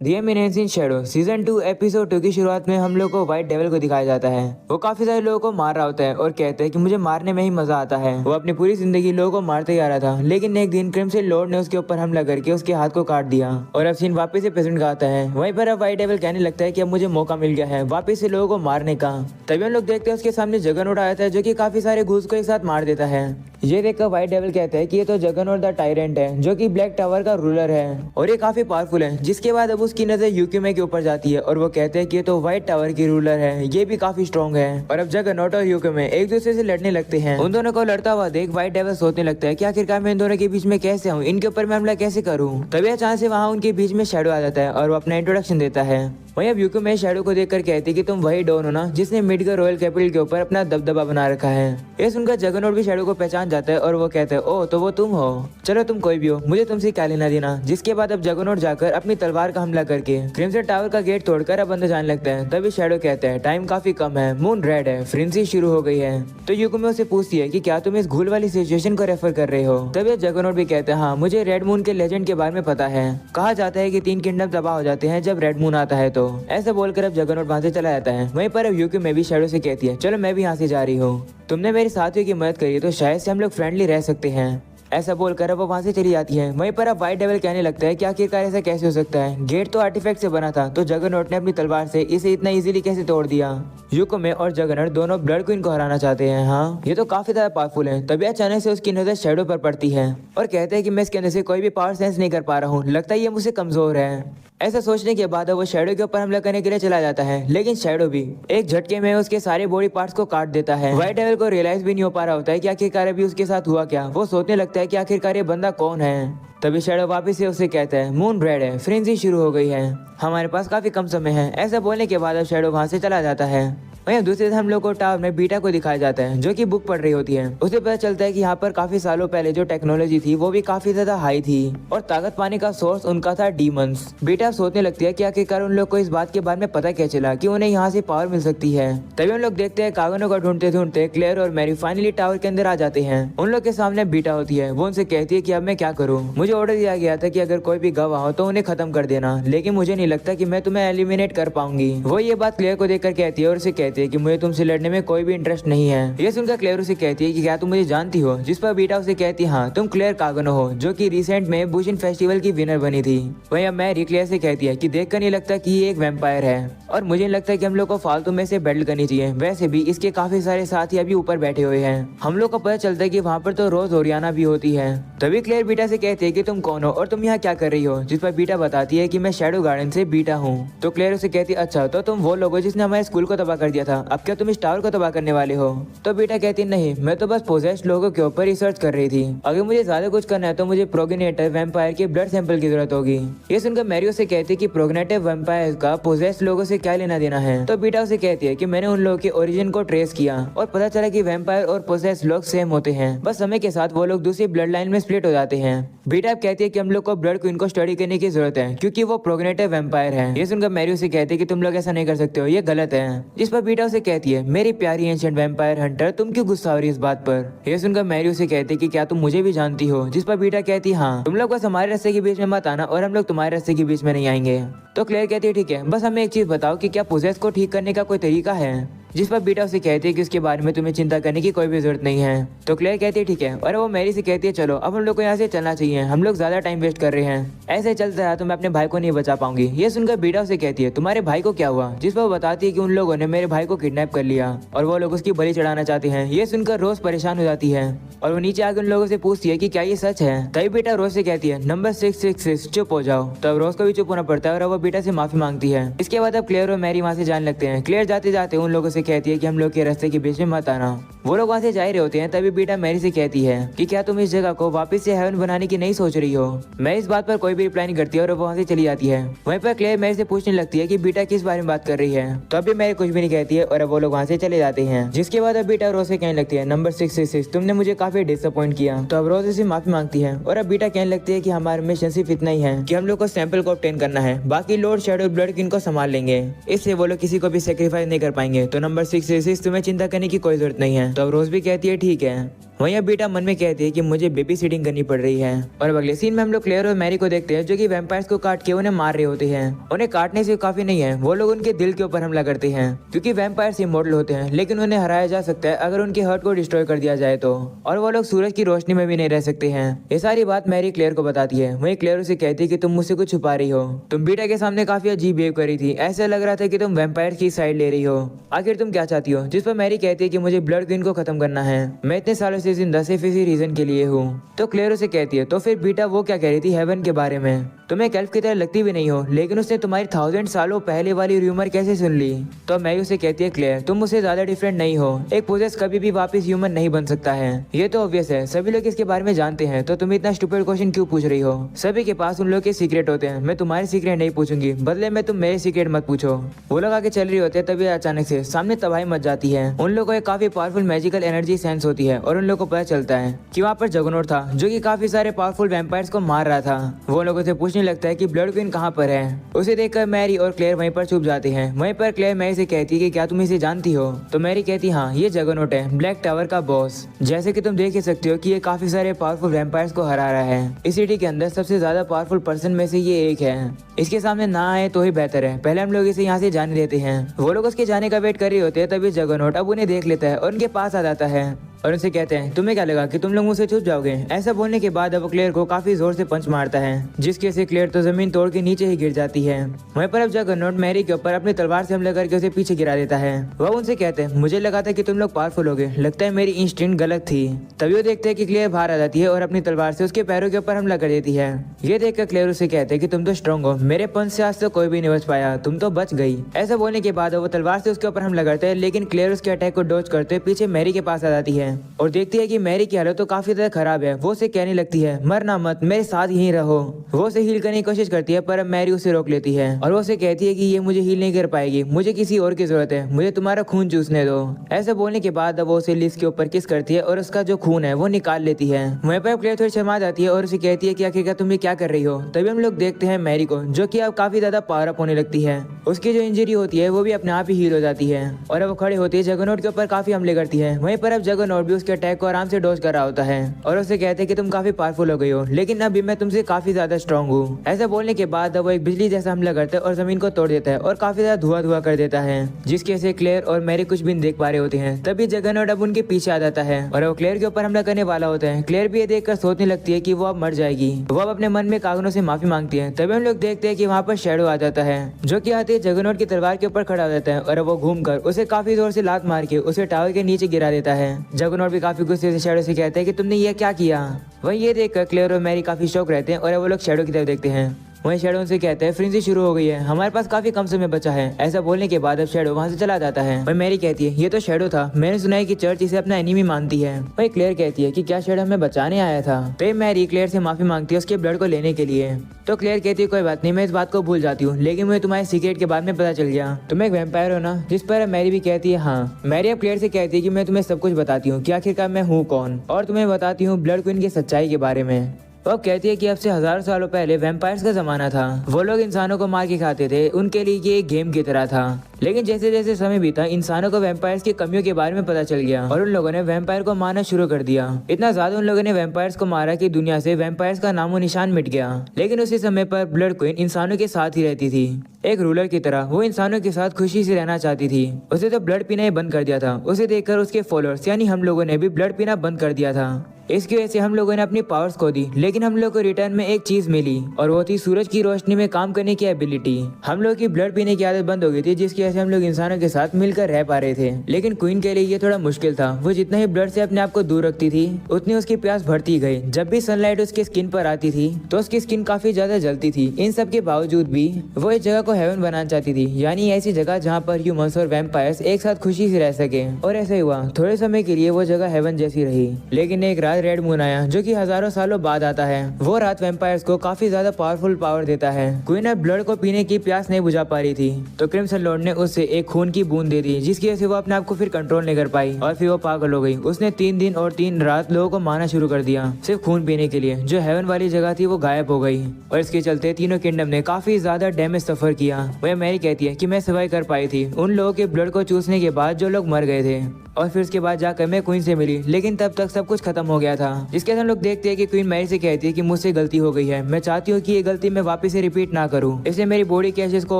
The eminence in Shadow season 2 episode 2 की शुरुआत में हम लोग को व्हाइट डेविल को दिखाया जाता है। वो काफी सारे लोगों को मार रहा होता है और कहते हैं कि मुझे मारने में ही मजा आता है। वो अपनी पूरी जिंदगी लोगों को मारते ही आ रहा था, लेकिन एक दिन क्रिम्सन लॉर्ड ने उसके ऊपर हमला करके उसके हाथ को काट दिया और अब सीन वापस से प्रेजेंट का आता है। वहीं पर अब व्हाइट डेविल कहने लगता है कि अब मुझे मौका मिल गया है वापस से लोगों को मारने का। तभी हम लोग देखते हैं उसके सामने जगरनॉट आता है जो कि काफी सारे घूस को एक साथ मार देता है। ये देखकर व्हाइट डेविल कहता है कि ये तो जगरनॉट द टायरेंट है जो कि ब्लैक टावर का रूलर है और ये काफी पावरफुल है। जिसके बाद अब उसकी नजर यूक्यूमे के ऊपर जाती है और वो कहते हैं कि ये तो व्हाइट टावर की रूलर है, ये भी काफी स्ट्रॉन्ग है। और अब जगरनॉट और यूक्यूमे एक दूसरे से लड़ने लगते हैं। उन दोनों को लड़ता हुआ देख व्हाइट डेविल सोचने लगता है कि आखिरकार मैं इन दोनों के बीच में कैसे हूँ, इनके ऊपर मैं हमला कैसे करूँ। तभी अचानक से वहाँ उनके बीच में शैडो आ जाता है और वो अपना इंट्रोडक्शन देता है। वहीं अब यूक्यूमे शैडो को देखकर कहती है कि तुम वही डॉन हो ना जिसने मिडगर रॉयल कैपिटल के ऊपर अपना दबदबा बना रखा है। ये सुनकर जगरनॉट भी शैडो को पहचान जाता है और वो कहते हैं ओह तो वो तुम हो, चलो तुम कोई भी हो, मुझे तुमसे क्या लेना देना। जिसके बाद अब जगरनॉट जाकर अपनी तलवार का हमला करके क्रिम्सन टावर का गेट तोड़कर अब अंदर जाने लगता है। तभी शैडो कहते हैं टाइम काफी कम है, मून रेड है, फ्रेंजी शुरू हो गई है। तो यूक्यूमे उससे पूछती है कि क्या तुम इस घूल वाली सिचुएशन को रेफर कर रहे हो। तभी जगरनॉट भी कहते हैं हाँ मुझे रेड मून के लेजेंड के बारे में पता है। कहा जाता है कि 3 किंगडम तबाह हो जाते हैं जब रेड मून आता है। तो ऐसा बोलकर अब जगरनॉट वहां से चला जाता है। वहीं पर अब यूक्यूमे भी शैडो से कहती है चलो मैं भी यहाँ से जा रही हूँ, तुमने मेरे साथियों की मदद करी तो शायद से हम लोग फ्रेंडली रह सकते हैं। ऐसा बोलकर अब वो वहां से चली जाती है। वहीं पर अब व्हाइट डेविल कहने लगता है कि आखिरकार ऐसा कैसे हो सकता है, गेट तो आर्टिफैक्ट से बना था तो जगरनॉट ने अपनी तलवार से इसे इतना इजीली कैसे तोड़ दिया। यूक्यूमे और जगरनॉट दोनों ब्लड क्वीन को हराना चाहते हैं। हाँ ये तो काफी ज्यादा पावरफुल है। तभी अचानक से उसकी नजर शैडो पर पड़ती है और कहते हैं कि मैं इसके अंदर से कोई भी पावर सेंस नहीं कर पा रहा हूँ, लगता है ये मुझसे कमजोर है। ऐसा सोचने के बाद वो शैडो के ऊपर हमला करने के लिए चला जाता है, लेकिन शैडो भी एक झटके में उसके सारे बॉडी पार्ट्स को काट देता है। व्हाइट डेविल को रियलाइज भी नहीं हो पा रहा होता है कि आखिरकार अभी उसके साथ हुआ क्या। वो सोचने लगता है कि आखिरकार ये बंदा कौन है। तभी शैडो वापस से उसे कहता है मून रेड है, फ्रेंजी शुरू हो गई है, हमारे पास काफी कम समय है। ऐसा बोलने के बाद शैडो वहां से चला जाता है। वहीं दूसरी तरफ हम लोग को टावर में बीटा को दिखाया जाता है जो कि बुक पढ़ रही होती है। उसे पता चलता है कि यहाँ पर काफी सालों पहले जो टेक्नोलॉजी थी वो भी काफी ज्यादा हाई थी और ताकत पाने का सोर्स उनका था डीमंस। बीटा सोचने लगती है कि आखिरकार उन लोग को इस बात के बारे में पता क्या चला कि उन्हें यहाँ से पावर मिल सकती है। तभी हम लोग देखते हैं कागनों को ढूंढते ढूंढते क्लेयर और मैरी फाइनली टावर के अंदर आ जाते हैं। उन लोग के सामने बीटा होती है। वो उनसे कहती है कि अब मैं क्या करूँ, मुझे ऑर्डर दिया गया था कि अगर कोई भी गवाह हो तो उन्हें खत्म कर देना, लेकिन मुझे नहीं लगता कि मैं तुम्हें एलिमिनेट कर पाऊंगी। वो ये बात क्लेयर को देखकर कहती है और उसे कहती है कि मुझे तुमसे लड़ने में कोई भी इंटरेस्ट नहीं है। ये सुनकर क्लेयर उसे कहती है कि क्या तुम मुझे जानती हो। जिस पर बीटा उसे कहती है हाँ तुम क्लेयर कागनो हो जो कि रिसेंट में बुशिन फेस्टिवल की विनर बनी थी। वहीं अब मैरी क्लेयर से कहती है कि देखकर नहीं लगता कि ये एक वैम्पायर है और मुझे नहीं लगता कि हम लोग को फालतू में से बैटल करनी चाहिए। वैसे भी इसके काफी सारे साथी अभी ऊपर बैठे हुए हैं, हम लोग को पता चलता है कि वहाँ पर तो रोज ओरियाना भी होती है। तभी क्लेयर बीटा से कहती है कि तुम कौन हो और तुम यहाँ क्या कर रही हो। जिस पर बीटा बताती है कि मैं शैडो गार्डन से बीटा हूँ। तो क्लेयर उसे कहती है अच्छा तो तुम वो लोग हो जिसने हमारे स्कूल को तबाह कर दिया था, अब क्या तुम इस टावर को तबाह करने वाले हो। तो बीटा कहती नहीं, मैं तो बस पोजेस्ड लोगों के ऊपर रिसर्च कर रही थी, अगर मुझे ज्यादा कुछ करना है तो मुझे प्रोगेनेटर वैम्पायर के ब्लड सैंपल की जरूरत होगी। ये सुनकर मैरी उसे कहती है कि प्रोगेनेटिव वैम्पायर का पोजेस्ड लोगों से क्या लेना देना है। तो बीटा उसे कहती है कि मैंने उन लोगों के ओरिजिन को ट्रेस किया और पता चला कि वैम्पायर और पोजेस्ड लोग सेम होते हैं, बस समय के साथ वो लोग दूसरी ब्लड लाइन में स्प्लिट हो जाते हैं। बीटा कहती है कि हम लोग को ब्लड क्वीन को स्टडी करने की जरूरत है क्योंकि वो प्रोगेनेटिव वैम्पायर है। ये सुनकर मैरी उसे कहती है कि तुम लोग ऐसा नहीं कर सकते हो, ये गलत है। जिस पर बीटा उसे कहती है मेरी प्यारी एंशिएंट वैम्पायर हंटर तुम क्यों गुस्सा हो रही है इस बात पर। ये सुनकर मैरी उसे कहती है कि क्या तुम मुझे भी जानती हो। जिस पर बीटा कहती हाँ तुम लोग बस हमारे रास्ते के बीच में मत आना और हम लोग तुम्हारे रास्ते के बीच में नहीं आएंगे। तो क्लेयर कहती है ठीक है, बस हमें एक चीज बताओ कि क्या पोजेस को ठीक करने का कोई तरीका है। जिस पर बीटा उसे कहती है कि उसके बारे में तुम्हें चिंता करने की कोई भी जरूरत नहीं है। तो क्लेयर कहती है ठीक है और वो मैरी से कहती है चलो अब हम लोग को यहाँ से चलना चाहिए, हम लोग ज्यादा टाइम वेस्ट कर रहे हैं, ऐसे चलता रहा तो मैं अपने भाई को नहीं बचा पाऊंगी। ये सुनकर बीटा उसे कहती है तुम्हारे भाई को क्या हुआ। जिस पर वो बताती है कि उन लोगों ने मेरे भाई को किडनैप कर लिया और वो लोग उसकी बलि चढ़ाना चाहते हैं। ये सुनकर रोज परेशान हो जाती है और वो नीचे आकर उन लोगों से पूछती है कि क्या ये सच है। तभी बेटा रोज से कहती है नंबर 666 चुप हो जाओ। तब रोज को भी चुप होना पड़ता है और वो बेटा से माफी मांगती है। इसके बाद अब क्लेयर और मैरी वहाँ से जाने लगते हैं। क्लेयर जाते जाते उन लोगों से कहती है कि हम लोग के रास्ते के बीच में मत आना। वो लोग वहाँ से जा रहे होते हैं। तभी बेटा मैरी से कहती है कि क्या तुम इस जगह को वापस से हेवन बनाने की नहीं सोच रही हो। मैं इस बात पर कोई भी रिप्लाई नहीं करती है और वो वहाँ से चली जाती है। वहीं पर क्लेयर मैरी से पूछने लगती है कि बेटा किस बारे में बात कर रही है। तो अभी मैरी कुछ भी नहीं कहती है और अब वो लोग वहाँ से चले जाते हैं। जिसके बाद अब बेटा रोज से कहने लगती है नंबर 666 तुमने मुझे काफी डिसअपॉइंट किया। तो अब रोज से माफी मांगती है और अब बेटा कहने लगती है कि हमारा मिशन सिर्फ इतना ही है कि हम लोग को सैंपल को ऑब्टेन करना है, बाकी लॉर्ड शैडो ब्लड किन को संभाल लेंगे, इससे वो लोग किसी को भी सेक्रीफाइस नहीं कर पाएंगे। तो नंबर 666 तुम्हें चिंता करने की कोई जरूरत नहीं है। तो अब रोज भी कहती है ठीक है। वहीं अब बीटा मन में कहती है कि मुझे बेबी सिटिंग करनी पड़ रही है। और अब अगले सीन में हम लोग क्लेयर और मैरी को देखते हैं जो कि वैम्पायर्स को काट के उन्हें मार रहे होते हैं। उन्हें काटने से काफी नहीं है, वो लोग उनके दिल के ऊपर हमला करते हैं क्योंकि वैम्पायर्स इमॉर्टल होते हैं, लेकिन उन्हें हराया जा सकता है अगर उनके हार्ट को डिस्ट्रॉय कर दिया जाए तो। और वो लोग सूरज की रोशनी में भी नहीं रह सकते हैं। ये सारी बात मैरी क्लेयर को बताती है। वहीं क्लेयर उसे कहती है कि तुम मुझसे कुछ छुपा रही हो, तुम बीटा के सामने काफी अजीब बिहेव कर रही थी, ऐसा लग रहा था कि तुम वैम्पायर की साइड ले रही हो, आखिर तुम क्या चाहती हो। जिस पर मैरी कहती है कि मुझे ब्लड क्वीन को खत्म करना है, मैं इतने सालों से जिंदा सिर्फ इसी रीजन के लिए हूँ। तो क्लेयर उसे कहती है तो फिर बीटा वो क्या कह रही थी हेवन के बारे में, तुम एक एल्फ की तरह लगती भी नहीं हो, लेकिन उसने तुम्हारी 1000 सालों पहले वाली र्यूमर कैसे सुन ली। तो मैरी उसे कहती है क्लेयर तुम मुझसे ज्यादा डिफरेंट नहीं हो, एक पोजेस कभी भी वापस ह्यूमन नहीं बन सकता है, ये तो ऑब्वियस है, सभी लोग इसके बारे में जानते हैं, तो तुम इतना स्टूपिड क्वेश्चन क्यों पूछ रही हो। सभी के पास उन लोग के सीक्रेट होते हैं, मैं तुम्हारे सीक्रेट नहीं पूछूंगी, बदले में तुम मेरे सीक्रेट मत पूछो। वो लोग आगे चल रही होते हैं, तभी अचानक से सामने तबाही मच जाती है। उन लोगों को एक काफी पावरफुल मैजिकल एनर्जी सेंस होती है और उन लोगों को पता चलता है कि वहाँ पर जगनोट था जो कि काफी सारे पावरफुल वैम्पायर्स को मार रहा था। वो लोगों से पूछने लगता है कि ब्लड क्वीन कहाँ पर है। उसे देखकर मैरी और क्लेयर वहीं पर छुप जाते हैं। वहीं पर क्लेयर मैरी से कहती है कि क्या तुम इसे जानती हो। तो मैरी कहती हाँ ये जगनोट है, ब्लैक टावर का बॉस। जैसे कि तुम देख ही सकते हो कि ये काफी सारे पावरफुल वैम्पायर्स को हरा रहा है। इस सिटी के अंदर सबसे ज्यादा पावरफुल पर्सन में से ये एक है, इसके सामने ना आए तो ही बेहतर है, पहले हम लोग इसे यहाँ से जाने देते हैं। वो लोग उसके जाने का वेट कर रहे होते हैं, तभी जगनोट अब उन्हें देख लेता है और उनके पास आ जाता है और उनसे कहते हैं तुम्हें क्या लगा कि तुम लोग मुझसे छुप जाओगे। ऐसा बोलने के बाद अब क्लेयर को काफी जोर से पंच मारता है, जिसके से क्लेयर तो जमीन तोड़ के नीचे ही गिर जाती है। वहीं पर अब जगनोट मैरी के ऊपर अपनी तलवार से हमला करके उसे पीछे गिरा देता है। वह उनसे कहते हैं मुझे लगा था कि तुम लोग पावरफुल होगे, लगता है मेरी इंस्टिंक्ट गलत थी। तभी वो देखते हैं कि क्लेयर बाहर आ जाती है और अपनी तलवार से उसके पैरों के ऊपर हमला कर देती है। ये देखकर क्लेयर उसे कहते हैं कि तुम तो स्ट्रॉन्ग हो, मेरे पंच से आज तो कोई भी नहीं बच पाया, तुम तो बच गई। ऐसा बोलने के बाद वो तलवार से उसके ऊपर हमला करते हैं, लेकिन क्लेयर उसके अटैक को डॉज करते पीछे मैरी के पास आ जाती है और देखती है कि मैरी की हालत तो काफी ज्यादा खराब है। वो उसे कहने लगती है मरना मत, मेरे साथ यहीं रहो। वो उसे हील करने की कोशिश करती है पर अब मैरी उसे रोक लेती है और वो उसे कहती है कि ये मुझे हील नहीं कर पाएगी, मुझे किसी और की जरूरत है, मुझे तुम्हारा खून चूसने दो। ऐसा बोलने के बाद अब वो उसे लिस के ऊपर किस करती है और उसका जो खून है वो निकाल लेती है। वहीं पर क्लेयर थोड़ी शर्मा जाती है और उसे कहती है कि आखिरकार तुम ये क्या कर रही हो। तभी हम लोग देखते हैं मैरी को जो कि अब काफी ज्यादा पावर अप होने लगती है। उसकी जो इंजरी होती है वो भी अपने आप ही हील हो जाती है और अब वो खड़े होती है, जगनोट के ऊपर काफी हमले करती है। वहीं पर अब जगनोट भी उसके अटैक को आराम से डॉज कर रहा होता है और उसे कहते हैं कि तुम काफी पावरफुल हो गई हो, लेकिन अभी मैं तुमसे काफी ज्यादा स्ट्रॉन्ग हूँ। ऐसा बोलने के बाद वो एक बिजली जैसा हमला करता है और जमीन को तोड़ देता है और काफी ज्यादा धुआं धुआं कर देता है, जिसकी वजह से क्लेयर और मैरी कुछ भी नहीं देख पा रहे होते हैं। तभी जगनोट अब उनके पीछे आ जाता है और वो क्लेयर के ऊपर हमला करने वाला होता है। क्लेयर भी ये देखकर सोचने लगती है कि वो अब मर जाएगी। वो अब अपने मन में कागनों से माफी मांगती है। तभी हम लोग देखते हैं कि वहाँ पर शैडो आ जाता है जो कि आते ही जगनोट की तलवार के ऊपर खड़ा हो जाता है और वो घूमकर उसे काफी जोर से लात मार के उसे टावर के नीचे गिरा देता है। जगनोट भी काफी गुस्से से शैडो से कहता है कि तुमने ये क्या किया। वहीं ये देखकर क्लेयर और मैरी काफी शौक रहते हैं और वो लोग शैडो की तरफ देखते हैं। वहीं शैडो से कहते हैं फ्रेंजी शुरू हो गई है, हमारे पास काफी कम समय बचा है। ऐसा बोलने के बाद अब शैडो वहाँ से चला जाता है। वहीं मैरी कहती है ये तो शैडो था, मैंने सुना है कि चर्च इसे अपना एनिमी मानती है। वहीं क्लेयर कहती है कि क्या शैडो हमें बचाने आया था। तो मैरी क्लेयर से माफी मांगती है उसके ब्लड को लेने के लिए। तो क्लेयर कहती है कोई बात नहीं, मैं इस बात को भूल जाती हूँ, लेकिन मुझे तुम्हारे सीक्रेट के बाद में पता चल गया, तुम एक वैम्पायर हो ना। जिस पर मैरी भी कहती है हाँ। मैरी अब क्लेयर से कहती है कि मैं तुम्हें सब कुछ बताती हूँ कि आखिरकार मैं हूँ कौन, और तुम्हें बताती हूँ ब्लड क्वीन की सच्चाई के बारे में। वो कहती है कि अब से हजारों सालों पहले वैम्पायर्स का जमाना था, वो लोग इंसानों को मार के खाते थे, उनके लिए ये एक गेम की तरह था। लेकिन जैसे जैसे समय बीता इंसानों को वैम्पायर्स की कमियों के बारे में पता चल गया और उन लोगों ने वैम्पायर को मारना शुरू कर दिया। इतना ज्यादा उन लोगों ने वैम्पायर्स को मारा कि दुनिया से वैम्पायर्स का नामो निशान मिट गया। लेकिन उसी समय पर ब्लड क्वीन इंसानों के साथ ही रहती थी, एक रूलर की तरह। वो इंसानों के साथ खुशी से रहना चाहती थी। उसे तो ब्लड पीना ही बंद कर दिया था। उसे देखकर उसके फॉलोअर्स यानी हम लोगों ने भी ब्लड पीना बंद कर दिया था। इसकी वजह से हम लोगों ने अपनी पावर्स खो दी, लेकिन हम लोग को रिटर्न में एक चीज मिली और वो थी सूरज की रोशनी में काम करने की एबिलिटी। हम लोग की ब्लड पीने की आदत बंद हो गई थी, जिसकी वजह से हम लोग इंसानों के साथ मिलकर रह पा रहे थे। लेकिन क्वीन के लिए ये थोड़ा मुश्किल था। वो जितना ही ब्लड से अपने आप को दूर रखती थी उतनी उसकी प्यास बढ़ती गई। जब भी सनलाइट उसकी स्किन पर आती थी तो उसकी स्किन काफी ज्यादा जलती थी। इन सब के बावजूद भी वो इस जगह को हेवन बनाना चाहती थी, यानी ऐसी जगह जहाँ पर ह्यूमंस और वैम्पायर्स एक साथ खुशी से रह सके। और ऐसा ही हुआ, थोड़े समय के लिए वो जगह हेवन जैसी रही। लेकिन एक रात बाद रेड मून आया, जो कि हजारों सालों बाद आता है। वो रात वैम्पायर्स को काफी ज्यादा पावरफुल पावर देता है। क्वीन अब ब्लड को पीने की प्यास नहीं बुझा पा रही थी, तो क्रिम्सन लॉर्ड ने उससे एक खून की बूंद दे दी, जिसकी वजह से वो अपने आप को फिर कंट्रोल नहीं कर पाई और फिर वो पागल हो गई। उसने 3 दिन और 3 रात लोगों को मारना शुरू कर दिया सिर्फ खून पीने के लिए। जो हेवन वाली जगह थी वो गायब हो गई और इसके चलते तीनों किंगडम ने काफी ज्यादा डैमेज सफर किया। वह मैरी कहती है कि मैं सर्वाइव कर पाई थी उन लोगों के ब्लड को चूसने के बाद जो लोग मर गए थे, और फिर उसके बाद जाकर मैं क्वीन से मिली, लेकिन तब तक सब कुछ खत्म हो गया था। जिसके बाद हम लोग देखते हैं कि क्वीन मैरी से कहती है कि मुझसे गलती हो गई है, मैं चाहती हूँ कि ये गलती मैं वापस से रिपीट ना करूँ, इसलिए मेरी बॉडी के एशेस को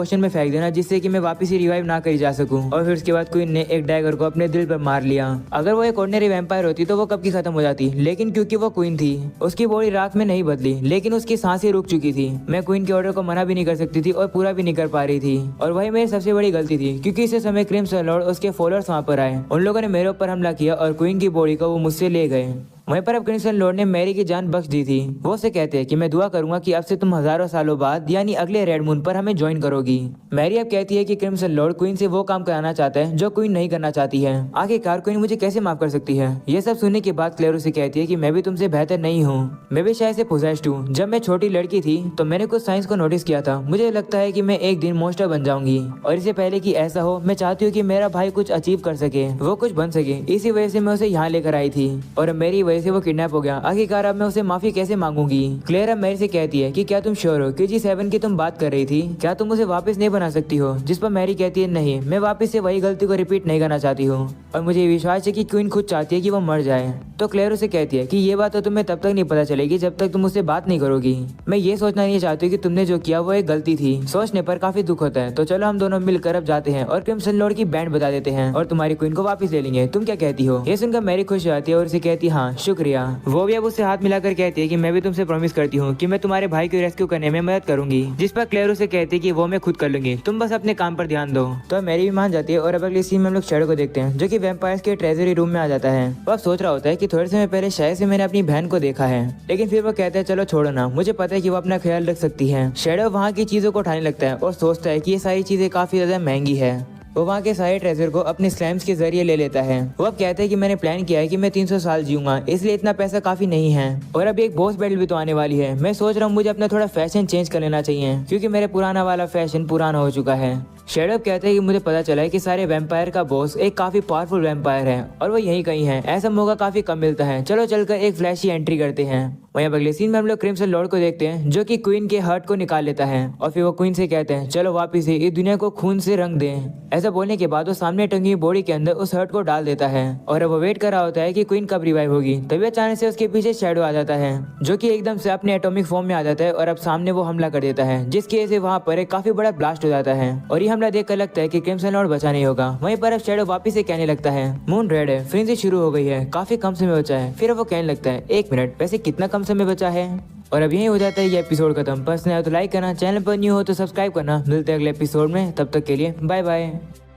ओशन में फेंक देना, जिससे कि मैं वापस से रिवाइव ना करी जा सकूं। और फिर उसके बाद क्वीन ने एक डैगर को अपने दिल पर मार लिया। अगर वो एक ऑर्डिनरी वैम्पायर होती तो वो कब की खत्म हो जाती, लेकिन क्योंकि वो क्वीन थी उसकी बॉडी रात में नहीं बदली, लेकिन उसकी सांसें रुक चुकी थी। मैं क्वीन के ऑर्डर को मना भी नहीं कर सकती थी और पूरा भी नहीं कर पा रही थी, और वही मेरी सबसे बड़ी गलती थी, क्योंकि इस समय क्रिम्सन लॉर्ड उसके फॉलोअर्स वहाँ पर आए। उन लोगों ने मेरे ऊपर हमला किया और क्वीन की बॉडी को वो मुझसे ले गए। वहीं पर अब क्रिम्सन लॉर्ड ने मैरी की जान बख्श दी थी। वो उसे कहते हैं कि मैं दुआ करूंगा कि अब से तुम हजारों सालों बाद यानी अगले रेड मून पर हमें ज्वाइन करोगी। मैरी अब कहती है कि क्रिम्सन लॉर्ड क्वीन से वो काम कराना चाहता है जो क्वीन नहीं करना चाहती है। आखिरकार क्वीन मुझे कैसे माफ कर सकती है। ये सब सुनने के बाद क्लेरो से कहती है कि मैं भी तुमसे बेहतर नहीं हूँ, मैं भी शायद से पोजेस्ड हूँ। जब मैं छोटी लड़की थी तो मैंने कुछ साइंस को नोटिस किया था। मुझे लगता है कि मैं एक दिन मॉन्स्टर बन जाऊंगी, और इससे पहले कि ऐसा हो मैं चाहती हूँ कि मेरा भाई कुछ अचीव कर सके, वो कुछ बन सके। इसी वजह से मैं उसे यहाँ लेकर आई थी और मेरी वजह से वो किडनैप हो गया। आखिरकार अब मैं उसे माफी कैसे मांगूंगी। क्लेयर अब मैरी से कहती है कि क्या तुम श्योर हो कि G7 की तुम बात कर रही थी, क्या तुम उसे वापस नहीं बना सकती हो। जिस पर मैरी कहती है नहीं, मैं वापस से वही गलती को रिपीट नहीं करना चाहती हूँ, और मुझे विश्वास है कि क्वीन खुद चाहती है कि वो मर जाए। तो क्लेयर उसे कहती है कि ये बात तो तुम्हें तब तक नहीं पता चलेगी जब तक तुम उससे बात नहीं करोगी। मैं ये सोचना नहीं चाहती कि तुमने जो किया वो एक गलती थी, सोचने पर काफी दुख होता है। तो चलो हम दोनों मिलकर अब जाते हैं और क्रिम्सन लॉर्ड की बैंड बता देते हैं और तुम्हारी क्वीन को वापस ले लेंगे। तुम क्या कहती हो। ये सुनकर मैरी खुश हो जाती है और उसे कहती है हाँ शुक्रिया। वो भी अब उससे हाथ मिलाकर कहती है कि मैं भी तुमसे प्रॉमिस करती हूँ कि मैं तुम्हारे भाई को रेस्क्यू करने में मदद करूंगी। जिस पर क्लेयर उसे कहती है कि वो मैं खुद कर लूंगी, तुम बस अपने काम पर ध्यान दो। तो मैरी भी मान जाती है और अब अगली सीन में हम लोग शैडो को देखते हैं, जो कि वैम्पायर्स के ट्रेजरी रूम में आ जाता है। वो अब सोच रहा होता है कि थोड़े समय पहले शायद से मैंने अपनी बहन को देखा है, लेकिन फिर वो कहता है चलो छोड़ो ना, मुझे पता है कि वो अपना ख्याल रख सकती है। शैडो वहाँ की चीजों को उठाने लगता है और सोचता है कि ये सारी चीजें काफी ज्यादा महंगी है। वो वहाँ के सारे ट्रेजर को अपने स्लैम्स के जरिए ले लेता है। वो अब कहता है कि मैंने प्लान किया है कि मैं 300 साल जीऊंगा, इसलिए इतना पैसा काफी नहीं है, और अभी एक बॉस बैटल भी तो आने वाली है। मैं सोच रहा हूँ मुझे अपना थोड़ा फैशन चेंज कर लेना चाहिए, क्योंकि मेरे पुराना वाला फैशन पुराना हो चुका है। शैडो कहते हैं कि मुझे पता चला है कि सारे वैम्पायर का बॉस एक काफी पावरफुल वैम्पायर है और वो यहीं कहीं है। ऐसा मौका काफी कम मिलता है, चलो चलकर एक फ्लैशी एंट्री करते हैं। वहीं अगले सीन में हम लोग क्रिम्सन लॉर्ड को देखते हैं, जो कि क्वीन के हर्ट को निकाल लेता है और फिर वो क्वीन से कहते हैं चलो वापिस से इस दुनिया को खून से रंग दें। ऐसा बोलने के बाद वो सामने टंगी बॉडी के अंदर उस हर्ट को डाल देता है और अब वो वेट कर रहा होता है कि क्वीन कब रिवाइव होगी। तभी अचानक से उसके पीछे शैडो आ जाता है, जो कि एकदम से अपने एटॉमिक फॉर्म में आ जाता है और अब सामने वो हमला कर देता है, जिसकी वजह से वहाँ पर एक काफी बड़ा ब्लास्ट हो जाता है। और ये हमला देखकर लगता है कि क्रिम्सन लॉर्ड बचा नहीं होगा। वहीं पर अब शैडो वापिस से कहने लगता है मून रेड है, फ्रेंजी शुरू हो गई है, काफी कम समय बचा है। फिर वो कहने लगता है 1 मिनट, वैसे कितना कम समय बचा है। और अब यही हो जाता है ये एपिसोड खत्म। पसंद आया तो लाइक करना, चैनल पर न्यू हो तो सब्सक्राइब करना। मिलते हैं अगले एपिसोड में, तब तक के लिए बाय बाय।